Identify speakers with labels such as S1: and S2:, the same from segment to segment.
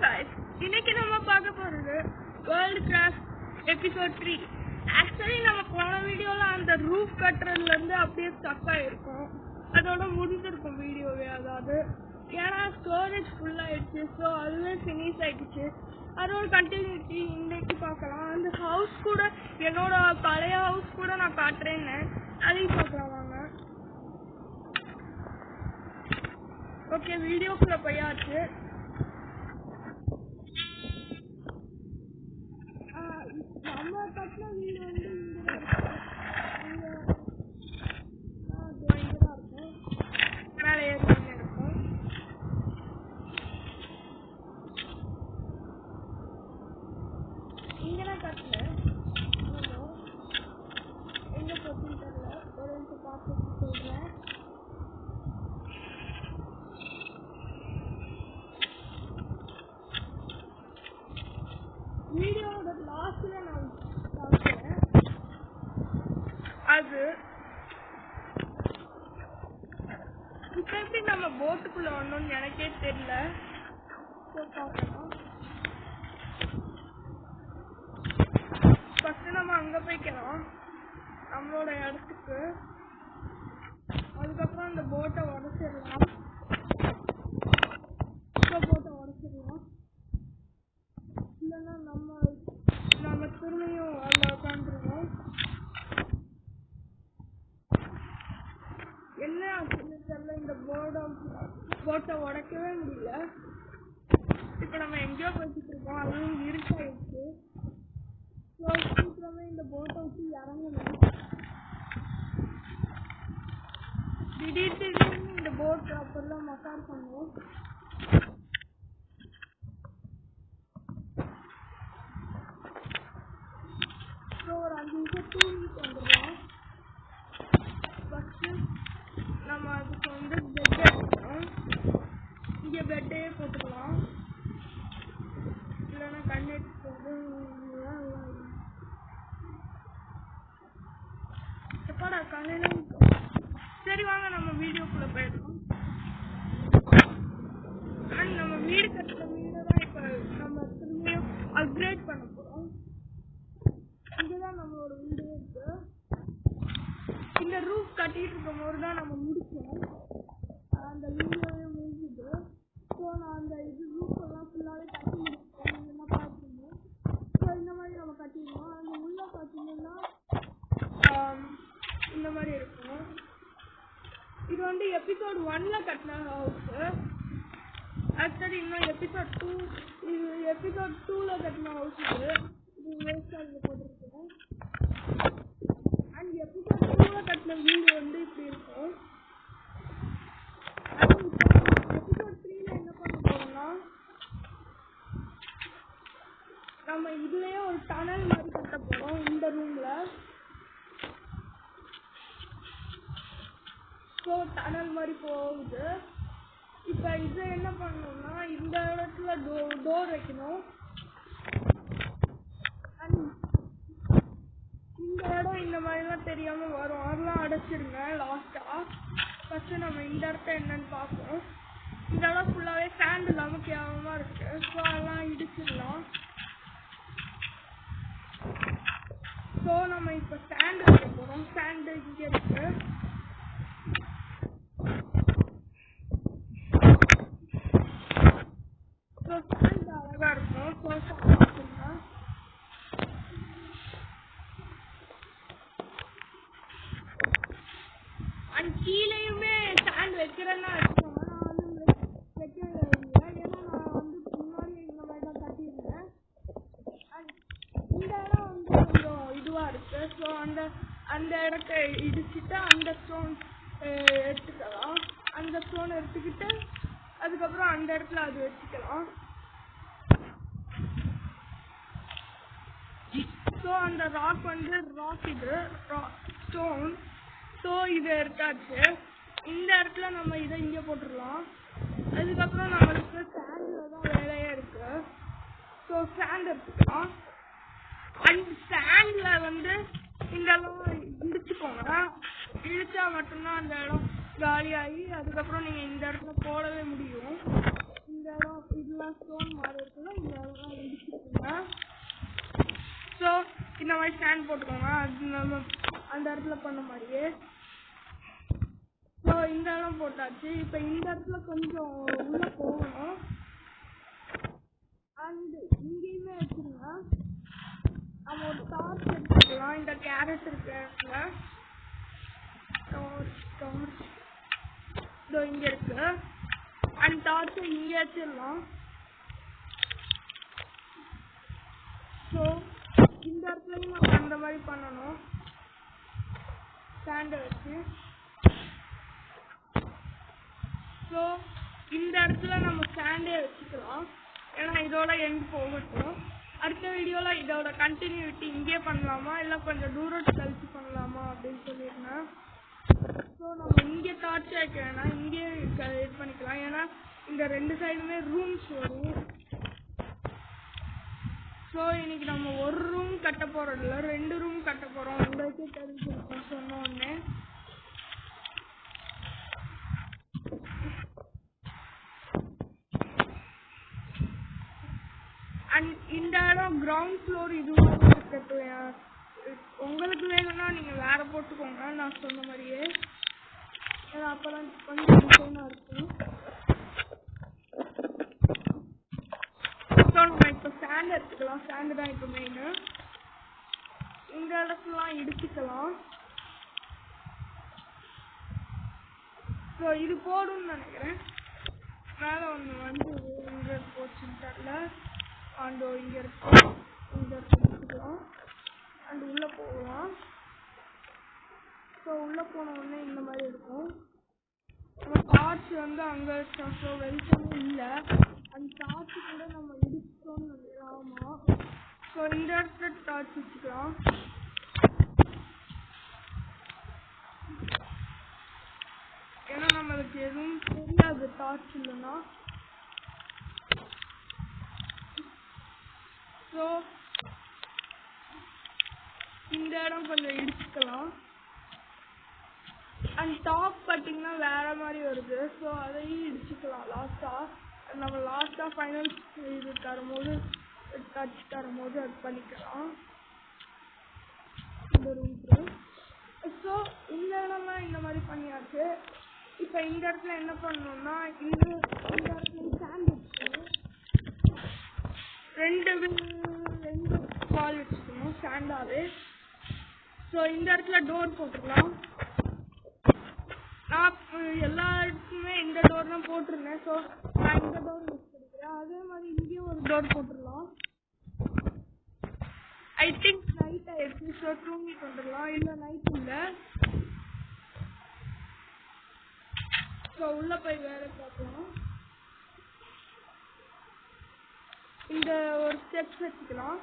S1: guys, இன்னைக்கு நம்ம பார்க்க போறது வேர்ல்ட் கிராஃப்ட் எபிசோட் 3. ஆக்சுவலி நம்ம போன வீடியோல அந்த ரூஃப் கட்டுறதுல இருந்து அப்படியே ஸ்டக் ஆயிருக்கும். அதோட முடிஞ்சிருக்கும் வீடியோவே. அதாவது ஏன்னா ஸ்டோரேஜ் ஃபுல் ஆயிடுச்சு. ஸோ அதுவே ஃபினிஷ் ஆயிடுச்சு. அதோட கண்டினியூட்டி இன்னைக்கு பார்க்கலாம். அந்த ஹவுஸ் கூட என்னோட பழைய ஹவுஸ் கூட நான் காட்டுறேன்னு அதையும் பார்க்கலாம் வாங்க. ஓகே, வீடியோக்குள்ள போயாச்சு. நம்ம கட்டின வீடு வந்து இங்கே தான் இருக்கும். மேலே ஏறி இருக்கும். இங்கெல்லாம் கட்டல. எங்கே போச்சுன்னு தெரியல. ஒரு நிமிஷம் பார்த்து சொல்கிறேன். வீடியோட லாஸ்ட்ல நான் பார்க்கிறேன். அது இப்ப எப்படி நம்ம போட்டுக்குள்ள வரணும்னு எனக்கே தெரியல. ஃபர்ஸ்ட் நம்ம அங்க போய்க்கலாம் நம்மளோட இடத்துக்கு. அதுக்கப்புறம் இந்த போட்டை உடச்சிடலாம். இல்லைன்னா நம்ம திரும்பியும் அதில் உட்காந்துருவோம். என்ன ஆச்சுன்னு தெரியல, இந்த போட்டை உடைக்கவே முடியல. இப்போ நம்ம எங்கேயோ போய்கிட்டு இருக்கோம். அதுவும் இருக்காயிடுச்சு. ஸோ சீக்கிரமே இந்த போட்டை வச்சு இறங்கணும். திடீர்னு இந்த போட் அப்பெல்லாம் மசாஜ் பண்ணுவோம். ஒரு 5 நிமிஷம் தூங்கிட்டு வந்துடலாம். ஃபஸ்ட்டு நம்ம அதுக்கு வந்து பெட் எடுக்கணும். இங்கே பெட்டே போட்டுக்கலாம். இல்லைன்னா கண்ணெடுத்து எப்பாடா காலையில. சரி வாங்க நம்ம வீடியோக்குள்ளே போயிடலாம். அண்ட் நம்ம வீடு கட்டுற வீடை தான் இப்போ நம்ம திரும்பியும் அப்கிரேட் பண்ண போகிறோம். இதுதான் நம்மளோட வீடு இருக்கு. இந்த ரூஃப் கட்டிட்டு இருக்கும் போது தான் நம்ம முடிச்சோம். அந்த வீடியோவே முடிஞ்சுது. ஸோ நான் அந்த ரூஃப் எல்லாம் ஃபுல்லாகவே கட்டி முடிச்சேன். என்ன பார்த்துருந்தோம். ஸோ இந்த மாதிரி நம்ம கட்டிடுவோம். அந்த உள்ள பார்த்தீங்கன்னா இந்த மாதிரி இருக்கும். இது வந்து எபிசோட் 1ல கட்டின ஹவுஸு. ஆக்சுவலி இன்னும் எபிசோட் 2 இது எபிசோட் 2ல கட்டின ஹவுஸ் இது வேஸ்டாக போட்டுருக்கோம். அண்ட் எபிசோட் 2ல கட்டின வீடு வந்து இப்படி இருக்கும். எபிசோட் 3ல என்ன பண்ண போறோம்னா நம்ம இதுலயே ஒரு டனல் மாதிரி கட்ட போறோம் இந்த ரூம்ல. ஸோ டனல் மாதிரி போகுது. இப்போ இதை என்ன பண்ணணும்னா இந்த இடத்துல டோர் வைக்கணும். இந்த இடம் இந்த மாதிரிலாம் தெரியாம வரும். அதெல்லாம் அடைச்சிருங்க லாஸ்டா. ஃபர்ஸ்ட் நம்ம இந்த இடத்த என்னன்னு பார்ப்போம். இந்த இடம் ஃபுல்லாவே சாண்ட் இல்லாம கேவலமா இருக்கு. ஸோ அதெல்லாம் இடிச்சிடலாம். ஸோ நம்ம இப்போ சாண்ட் வைக்க போறோம். சாண்ட் இங்க இருக்கு. ஸோ சாண்ட் அழகா இருக்கும். ஸோ சாண்ட் வச்சுருங்க. அண்ட் கீழேயுமே சாண்ட் வைக்கிறேன்னா வச்சுக்கோங்க. நான் வந்து வைக்கவே இல்லை. ஏன்னா நான் வந்து முன்னாடி இந்த மாதிரி தான் கட்டியிருந்தேன். அண்ட் இந்த இடம் வந்து கொஞ்சம் இதுவாக இருக்கு. ஸோ அந்த இடத்த இடிச்சுட்டு அந்த ஸ்டோன் எடுத்துக்கலாம். அந்த ஸ்டோன் எடுத்துக்கிட்டு அதுக்கப்புறம் அந்த இடத்துல அது வச்சுக்கலாம். ஸோ அந்த ராக் வந்து இது ஸ்டோன். ஸோ இது எடுத்தாச்சு. இந்த இடத்துல நம்ம இதை இங்கே போட்டுடலாம். அதுக்கப்புறம் நம்மளுக்கு சாண்டில் தான் வேலையே இருக்கு. ஸோ சாண்ட் எடுத்துக்கலாம். அண்ட் சாண்டில் வந்து இந்த இடம் இடிச்சுக்கோங்க. இடிச்சா மட்டும்தான் அந்த இடம் காலியாகி அதுக்கப்புறம் நீங்கள் இந்த இடத்துல போடவே முடியும். இந்த இடம் இதில் இதெல்லாம் ஸ்டோன் மாதிரி இருக்குல்ல, இதெல்லாம் இடிச்சுக்கோங்க. ஸோ இந்த மாதிரி ஸ்டாண்ட் போட்டுக்கோங்க, அது நம்ம அந்த இடத்துல பண்ண மாதிரியே. ஸோ இந்த இடம் போட்டாச்சு. இப்போ இந்த இடத்துல கொஞ்சம் உள்ளே போகணும். அண்ட் இங்கேயுமே வச்சுருங்க. நம்ம ஒரு டார்ச் எடுத்துக்கலாம். இந்த கேரட் இருக்க இடத்துல டார்ச் இதோ இங்கே இருக்கு. அண்ட் டார்ச்சை இங்கே வச்சிடலாம். ஸோ இந்த இடத்துலையும் நம்ம அந்த மாதிரி பண்ணணும், ஸ்டாண்டை வச்சு. ஸோ இந்த இடத்துல நம்ம ஸ்டாண்டே வச்சுக்கலாம், ஏன்னா இதோட எண்ட் போகட்டும். அடுத்த வீடியோவில் இதோட கண்டினியூட்டி இங்கே பண்ணலாமா இல்லை கொஞ்சம் தூரத்து கழிச்சு பண்ணலாமா அப்படின்னு சொல்லியிருந்தேன். ஸோ நம்ம இங்கே டார்ச் வைக்க வேணாம், இங்கேயே இது பண்ணிக்கலாம். ஏன்னா இந்த ரெண்டு சைடுமே ரூம்ஸ் வரும். ஸோ இன்னைக்கு நம்ம ஒரு ரூம் கட்ட போகிறதில்ல, 2 ரூம் கட்ட போகிறோம். உங்களுக்கே தெரிஞ்சிருக்கோம் சொன்ன உடனே. அண்ட் இந்த இடம் கிரவுண்ட் ஃப்ளோர் இதுவும் இருக்கட்டும். உங்களுக்கு வேணும்னா நீங்கள் வேறு போட்டுக்கோங்க நான் சொன்ன மாதிரியே, ஏன்னா அப்போ தான் கொஞ்சம் டிசைனாக இருக்கும். ஸோ நம்ம இப்போ ஸ்டாண்ட் எடுத்துக்கலாம். ஸ்டாண்டு தான் இப்போ மெயினு. இந்த இடத்துலாம் இடிச்சுக்கலாம். ஸோ இது போடும்னு நினைக்கிறேன். மேலே ஒன்று வந்து இங்கே போச்சுன்னு தெரியல. அண்டு இங்கே இருக்கு, இங்கே எடுத்துக்கலாம். அண்டு உள்ளே போகலாம். ஸோ உள்ளே போன உடனே இந்த மாதிரி இருக்கும். நம்ம டார்ச் வந்து அங்கே வச்சோம். ஸோ வெளிச்சமே இல்லை. அந்த டார்ச்சு கூட நம்ம இடிச்சிட்டோம்னு நினைக்கிறோம். ஆமாம். ஸோ இந்த இடத்துல டார்ச் வச்சுக்கலாம். ஏன்னா நம்மளுக்கு எதுவும் தெரியாது டார்ச் இல்லைன்னா. ஸோ இந்த இடம் கொஞ்சம் இடிச்சுக்கலாம். அண்ட் டாப் பார்த்தீங்கன்னா வேற மாதிரி வருது. ஸோ அதையும் இடிச்சுக்கலாம் லாஸ்ட்டாக. நம்ம லாஸ்ட்டாக ஃபைனல் இது தரும்போது டச் தரும்போது அது பண்ணிக்கலாம் இந்த ரூம்க்கு. ஸோ இந்த இடம்லாம் இந்த மாதிரி பண்ணியாச்சு. இப்போ இந்த இடத்துல என்ன பண்ணணும்னா இந்த இடத்துல ஸ்டாண்ட் வச்சுக்கணும். ரெண்டு கால் வச்சுக்கணும் ஸ்டாண்டாகவே. ஸோ இந்த இடத்துல டோர் போட்டுக்கலாம். நான் எல்லா இடத்துக்குமே இந்த டோர் தான் போட்டிருந்தேன். ஸோ நான் இந்த டோர் யூஸ் பண்ணிக்கிறேன். அதே மாதிரி இங்கேயும் ஒரு டோர் போட்டுடலாம். ஐ திங்க் நைட் ஆயிடுச்சு. ஸோ தூங்கிட்டு வந்துடலாம். இல்லை நைட் இல்லை. ஸோ உள்ளே போய் வேலை பார்க்கலாம். இந்த ஒரு ஸ்டெப்ஸ் வச்சுக்கலாம்.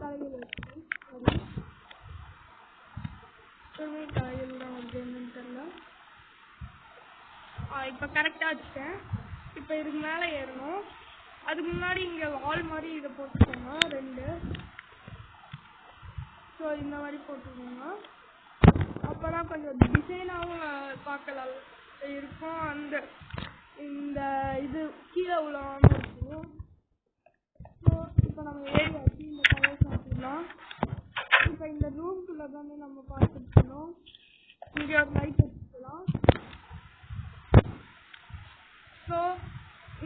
S1: தலையில் வச்சுக்கலாம். தலையில் தான் வந்து என்னன்னு தெரியல. இப்போ கரெக்டாக வச்சுட்டேன். இப்போ இதுக்கு மேலே ஏறணும். அதுக்கு முன்னாடி இங்கே வால் மாதிரி இதை போட்டுக்கோங்க 2. ஸோ இந்த மாதிரி போட்டுக்கோங்க. அப்போ தான் கொஞ்சம் டிசைனாகவும் பார்க்கலாம் இருக்கும். அந்த இந்த இது கீழே உள்ளாமல் இருக்கும். ஸோ இப்போ நம்ம ஏரியாச்சு இந்த கலர் சாப்பிடலாம். இப்போ இந்த ரூம்குள்ளே தானே நம்ம பார்த்துருக்கணும். இங்கே ஒரு லைட் வச்சுக்கலாம். ஸோ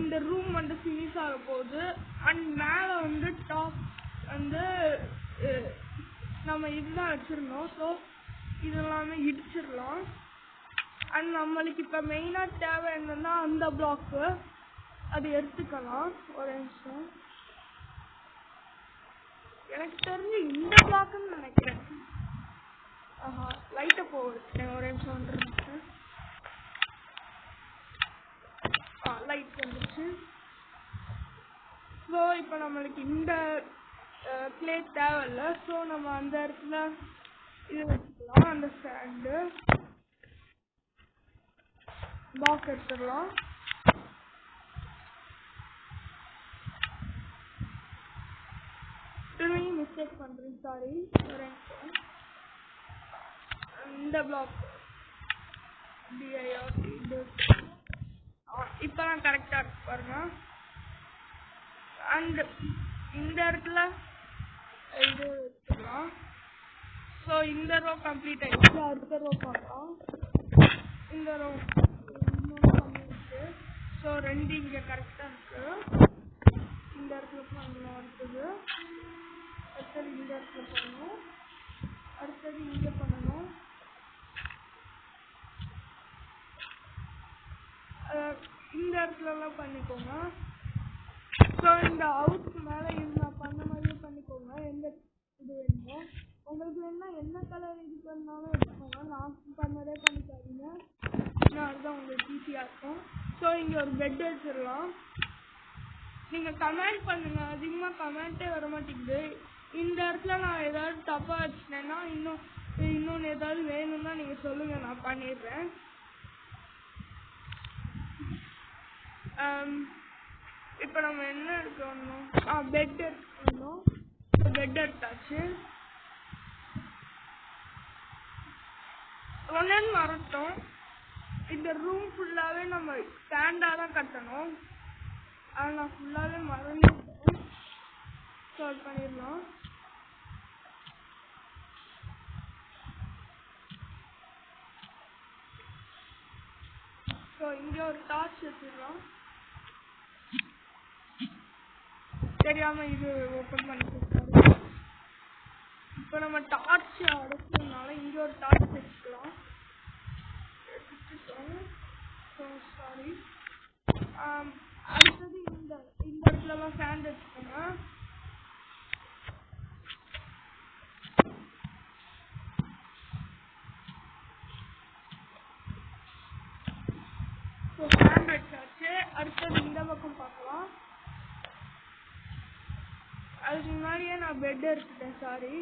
S1: இந்த ரூம் வந்து ஃபினிஷ் ஆக போகுது. அண்ட் மேலே வந்து டாப் வந்து நம்ம இதுதான் வச்சுருந்தோம். ஸோ இதெல்லாமே இடிச்சிடலாம். அண்ட் நம்மளுக்கு இப்போ மெயினாக தேவை என்னன்னா அந்த பிளாக்கு, அது எடுத்துக்கலாம். ஒரு நிமிஷம், எனக்கு தெரிஞ்சு இந்த பிளாக்குன்னு நினைக்கிறேன். லைட்டை போகிறேன். ஒரு நிமிஷம் வந்துருந்துச்சு. லைட் வந்துருச்சு. ஸோ இப்போ நம்மளுக்கு இந்த பிளேட் தேவையில்லை. ஸோ நம்ம அந்த இடத்துல இது வச்சுக்கலாம். அந்த ஸ்டாண்டு பாக்ஸ் எடுத்துடலாம். திரும்பி மிஸ்டேக் பண்ணுறேன், சாரி. இந்த பிளாக் இப்பதான் கரெக்டா இருக்கு பாருங்க. அண்ட் இந்த இடத்துல இது வச்சுக்கலாம். ஸோ இந்த ரோ கம்ப்ளீட் ஆயிடுச்சு. அடுத்த ரோ பார்க்கலாம். இந்த ரோ இன்னொன்று பண்ணிருக்கு. ஸோ 2 இங்கே கரெக்டாக இருக்கு. இந்த இடத்துல பண்ணலாம். அடுத்தது இந்த இடத்துல பண்ணணும். அடுத்தது இங்கே பண்ணணும். இந்த இடத்துலலாம் பண்ணிக்கோங்க. ஸோ இந்த அவுட்க்கு மேலே இது நான் பண்ண மாதிரியே பண்ணிக்கோங்க. எந்த இது வேணுமோ உங்களுக்கு வேணும்னா என்ன கலர் இது பண்ணாலும் எடுத்துக்கோங்க. நான் பண்ணதே பண்ணிக்காதீங்க. நான் அதுதான் உங்களுக்கு ஈஸியாக இருக்கும். ஸோ இங்கே ஒரு பெட் வச்சிடலாம். நீங்கள் கமெண்ட் பண்ணுங்க. அதிகமாக கமெண்ட்டே வர மாட்டேங்குது. இந்த இடத்துல நான் ஏதாவது தப்பாக வச்சுட்டேன்னா இன்னொன்று ஏதாவது வேணும்னா நீங்கள் சொல்லுங்கள், நான் பண்ணிடுறேன். இப்போ நம்ம என்ன எடுக்கணும்? பெட் எடுக்கணும். பெட் எடுத்தாச்சு. ஒன்னு மறட்டோம். இந்த ரூம் ஃபுல்லாகவே நம்ம ஸ்டாண்டாக தான் கட்டணும். அதை நான் ஃபுல்லாகவே மறந்துட்டேன். சால்வ் பண்ணிடலாம். ஸோ இங்கே ஒரு டார்ச் வச்சிடலாம். தெரியாமல் இது ஓப்பன் பண்ணி கொடுத்தாரு. இப்போ நம்ம டார்ச் அடைச்சதுனால இங்கே ஒரு டார்ச் வச்சுக்கலாம். சாரி. அடுத்தது இந்த இடத்துலலாம் ஃபேன் வச்சுக்கோங்க. ஸோ ஃபேன் வச்சாச்சு. அடுத்தது இந்த பக்கம் பார்க்கலாம். அதுக்கு முன்னாடியே நான் பெட் எடுத்துட்டேன். சாரி.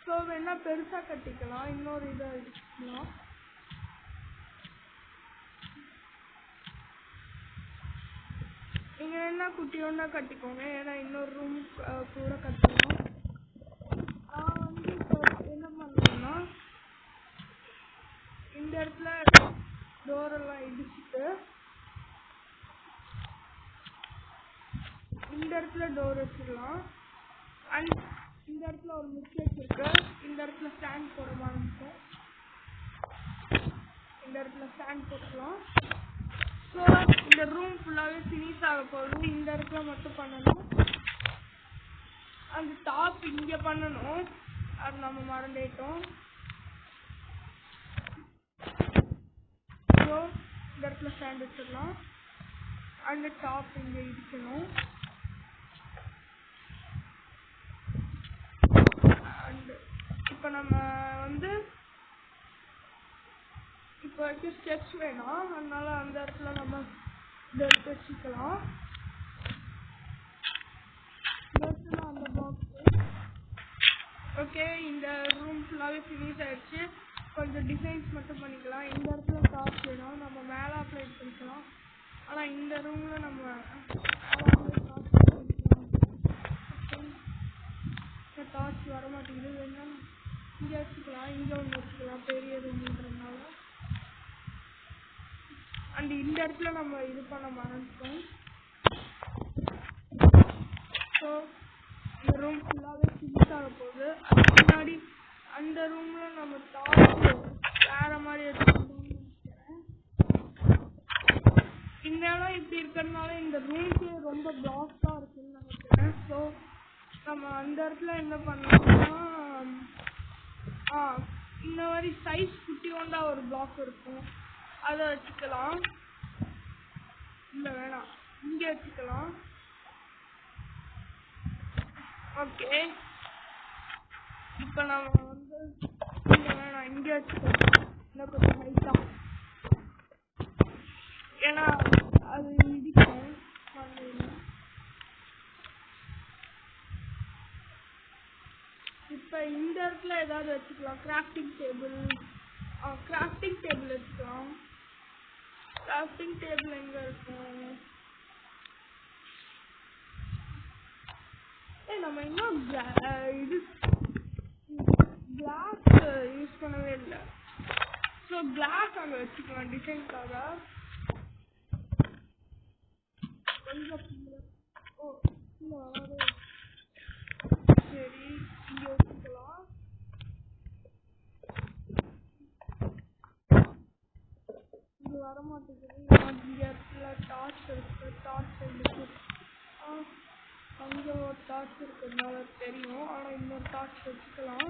S1: ஸோ வேணா பெருசாக கட்டிக்கலாம். இன்னொரு இதை எடுத்துக்கலாம். நீங்கள் என்ன குட்டியோண்டா கட்டிக்கோங்க. ஏன்னா இன்னொரு ரூம் கூட கட்டணும். நான் வந்து இப்போ என்ன பண்ணுவேன்னா இந்த இடத்துல டோரெல்லாம் இடிச்சுட்டு இந்த இடத்துல டோர் வச்சிடலாம். அண்ட் இந்த இடத்துல ஒரு மிஸ்டேக் இருக்கு. இந்த இடத்துல ஸ்டாண்ட் போட மாதிரி இந்த இடத்துல ஸ்டாண்ட் போட்டுக்கலாம். ஸோ இந்த ரூம் ஃபுல்லாகவே ஃபினிஷ் ஆக போகுது. இந்த இடத்துல மட்டும் பண்ணணும். அந்த டாப் இங்கே பண்ணணும். அது நம்ம மறந்துட்டோம். ஸோ இந்த இடத்துல ஸ்டாண்ட் வச்சிடலாம். அந்த டாப் இங்கே இருக்கணும். அண்ட் இப்போ நம்ம வந்து இப்போ வரைக்கும் ஸ்டெப்ஸ் வேணும். அதனால அந்த இடத்துல நம்ம இதை எடுத்து வச்சுக்கலாம். அந்த பாக்ஸு ஓகே. இந்த ரூம் ஃபுல்லாகவே ஃபினிஷ் ஆகிடுச்சு. கொஞ்சம் டிசைன்ஸ் மட்டும் பண்ணிக்கலாம். இந்த இடத்துல டார்ச் வேணும். நம்ம மேலே அப்ளை பண்ணிக்கலாம். ஆனால் இந்த ரூமில் நம்ம டார்ச் வர மாட்டேங்குது. வேணா இங்கே வச்சுக்கலாம். இங்கே ஒன்று வச்சுக்கலாம். பெரிய ரூம்ன்றதுனால. அண்ட் இந்த இடத்துல நம்ம இது பண்ண மறந்துட்டோம். ஸோ இந்த ரூம் ஃபுல்லாகவே ஃபினிஷ் ஆக போகுது. அதுக்கு முன்னாடி அந்த ரூமில் நம்ம டார்ச் வேறு மாதிரி எடுத்துக்கணும்னு நினைக்கிறேன். இந்த இடம் இப்படி இருக்கிறதுனால இந்த ரூம்க்கு ரொம்ப பிளாக்காக இருக்குன்னு நினைக்கிறேன். ஸோ நம்ம அந்த இடத்துல என்ன பண்ணலாம்னா இந்த மாதிரி சைஸ் குட்டியோண்டா ஒரு பிளாக் இருக்கும். அதை வச்சுக்கலாம். இல்லை வேணாம், இங்கே வச்சுக்கலாம். ஓகே. இப்போ நம்ம வந்து இங்கே வேணாம், இங்கே வச்சுக்கலாம். இன்னும் கொஞ்சம் ஹைட்டாக. ஏன்னா அது இடிக்கும். இப்போ இந்த இடத்துல ஏதாவது வச்சுக்கலாம். கிராஃப்டிங் டேபிள் வச்சுக்கலாம். கிராஃப்டிங் டேபிள் எங்கே இருக்கும்? நம்ம இன்னும் இது கிளாஸ் யூஸ் பண்ணவே இல்லை. ஸோ கிளாஸ் அங்கே வச்சுக்கலாம் டிசைனுக்காக. கொஞ்சம் சரி இங்கே வச்சுக்கலாம். இங்கே வரமாட்டேங்குது. இங்கே இடத்துல டார்ச் இருக்கு. டார்ச் இருக்கு. அங்கே ஒரு டார்ச் இருக்கிறதுனால தெரியும். ஆனால் இன்னொரு டார்ச் வச்சுக்கலாம்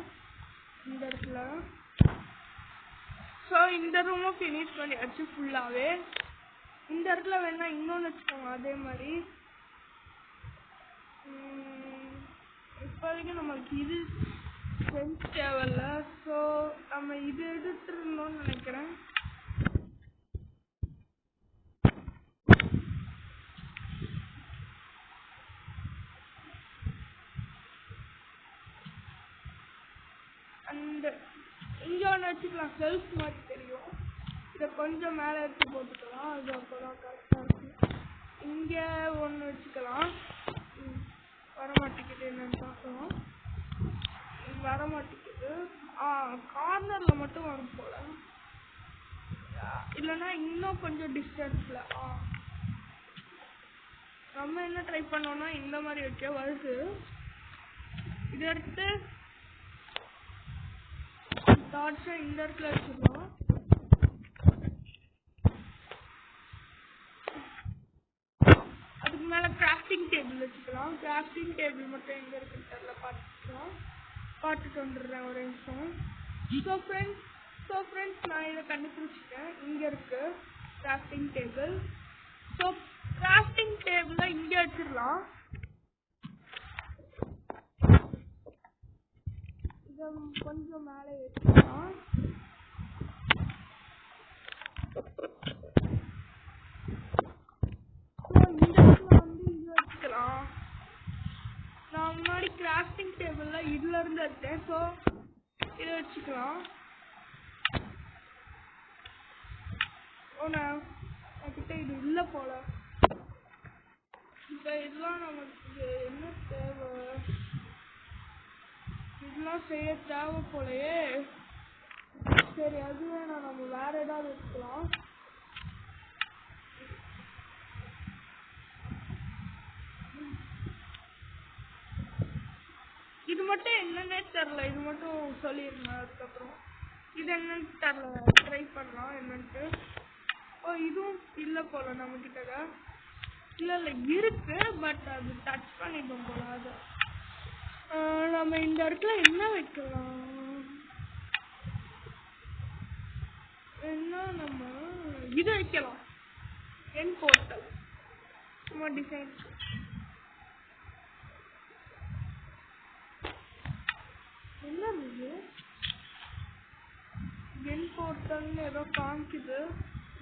S1: இந்த இடத்துல. ஸோ இந்த ரூமும் ஃபினிஷ் பண்ணியாச்சு ஃபுல்லாகவே. இந்த இடத்துல வேணா இன்னொன்று வச்சுக்கோங்க அதே மாதிரி. இப்போதைக்கு நமக்கு இது சென்ஸ் தேவையில்ல. ஸோ நம்ம இது எடுத்துட்டு இருந்தோம்னு நினைக்கிறேன். அண்ட் இங்கே ஒன்று வச்சுக்கலாம். செல்ஃப் மாதிரி தெரியும். இதை கொஞ்சம் மேலே எடுத்து போட்டுக்கலாம். அது அப்போதான் கரெக்டாக இருக்கும். இங்கே ஒன்று வச்சுக்கலாம். வரமாட்டேங்குது என்னன்னு பார்க்கலாம். வரமாட்டேங்குது. கார்னரில் மட்டும் வரும் போல. இல்லைன்னா இன்னும் கொஞ்சம் டிஸ்டன்ஸில். நம்ம என்ன ட்ரை பண்ணோம்னா இந்த மாதிரி வைக்க வருது. இதை எடுத்து டார்ச்சை இந்த இடத்துல வச்சுக்கலாம். அதுக்கு மேலே கிராஃப்டிங் டேபிள் வச்சுக்கலாம். கிராஃப்டிங் டேபிள் மட்டும் எங்கே இருக்குன்னு தெரியல. பார்த்துட்டு வந்துடுறேன் ஒரு நிமிஷம். ஸோ ஃப்ரெண்ட்ஸ் நான் இதை கண்டுபிடிச்சிட்டேன். இங்கே இருக்கு கிராஃப்டிங் டேபிள். ஸோ கிராஃப்டிங் டேபிளை இங்கே வச்சிடலாம். இதை கொஞ்சம் மேலே வச்சுக்கலாம். நான் முன்னாடி கிராஃப்டிங் டேபிள்ல இதுல இருந்து எடுத்தேன். ஸோ இதை வச்சுக்கலாம். என்கிட்ட இது இல்லை போல. இப்போ இதெல்லாம் நமக்கு என்ன தேவை? இதெல்லாம் செய்ய தேவை போலயே. சரி அது வேணாம். நம்ம வேற ஏதாவது வச்சுக்கலாம். இது மட்டும் என்னன்னே தெரில. இது மட்டும் சொல்லிருந்தேன். அதுக்கப்புறம் இது என்னன்னு தெரில. ட்ரை பண்ணலாம் என்னன்ட்டு. இதுவும் இல்லை போல நம்ம கிட்ட. இல்லை இருக்கு. பட் அது டச் பண்ணிட்டோம் போல. அது நம்ம இந்த இடத்துல என்ன வைக்கலாம்? என்ன நம்ம இது வைக்கலாம். என் போர்ட்டல் சும்மா டிசைன். என்ன இது என் போர்ட்டல்னு ஏதோ காமிக்குது.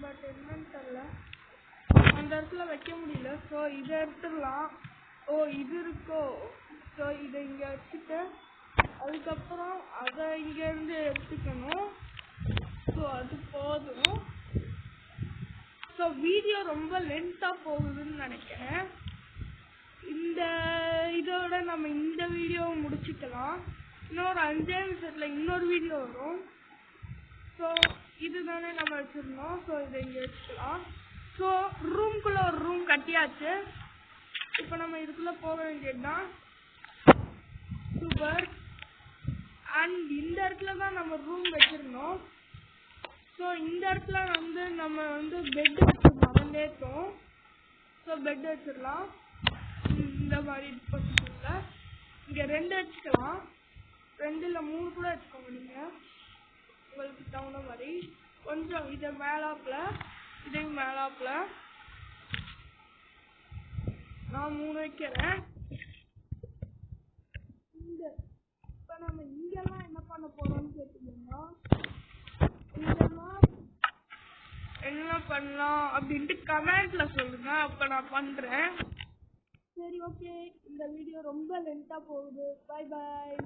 S1: பட் என்னன்னு தெரியல. அந்த இடத்துல வைக்க முடியல. ஸோ இதை எடுத்துடலாம். இது இருக்கோ. ஸோ இதை இங்கே வச்சுட்டு அதுக்கப்புறம் அதை இங்கேருந்து எடுத்துக்கணும். ஸோ அது போதும். ஸோ வீடியோ ரொம்ப லென்த்தாக போகுதுன்னு நினைக்கிறேன். இந்த இதோட நம்ம இந்த வீடியோவை முடிச்சுக்கலாம். இன்னொரு 5 நிமிஷத்தில் இன்னொரு வீடியோ வரும். ஸோ இதுதானே நம்ம வச்சுருந்தோம். ஸோ இதை இங்கே வச்சுக்கலாம். ஸோ ரூம்குள்ளே ஒரு ரூம் கட்டியாச்சு. இப்போ நம்ம இதுக்குள்ளே போக வேண்டியதுதான். சூப்பர். அண்ட் இந்த இடத்துல தான் நம்ம ரூம் வச்சுருந்தோம். ஸோ இந்த இடத்துல நம்ம பெட் வச்சுருந்தோம். அதை நேற்றோம். ஸோ பெட் வச்சிடலாம். இந்த மாதிரி பொசிஷனில் இங்கே 2 வச்சுக்கலாம். 2 இல்லை 3 கூட வச்சுக்கோங்க நீங்கள் உங்களுக்கு தகுந்த மாதிரி. கொஞ்சம் இதை மேலாப்பில் இதையும் மேலாப்பில் நான் 3 வைக்கிறேன். இப்போ நம்ம இங்கெல்லாம் என்ன பண்ண போகிறோம்னு கேட்டீங்கன்னா இங்கெல்லாம் என்ன பண்ணலாம் அப்படின்ட்டு கமெண்ட்டில் சொல்லுங்கள். அப்போ நான் பண்ணுறேன். சரி ஓகே. இந்த வீடியோ ரொம்ப லென்த்தாக போகுது. Bye bye.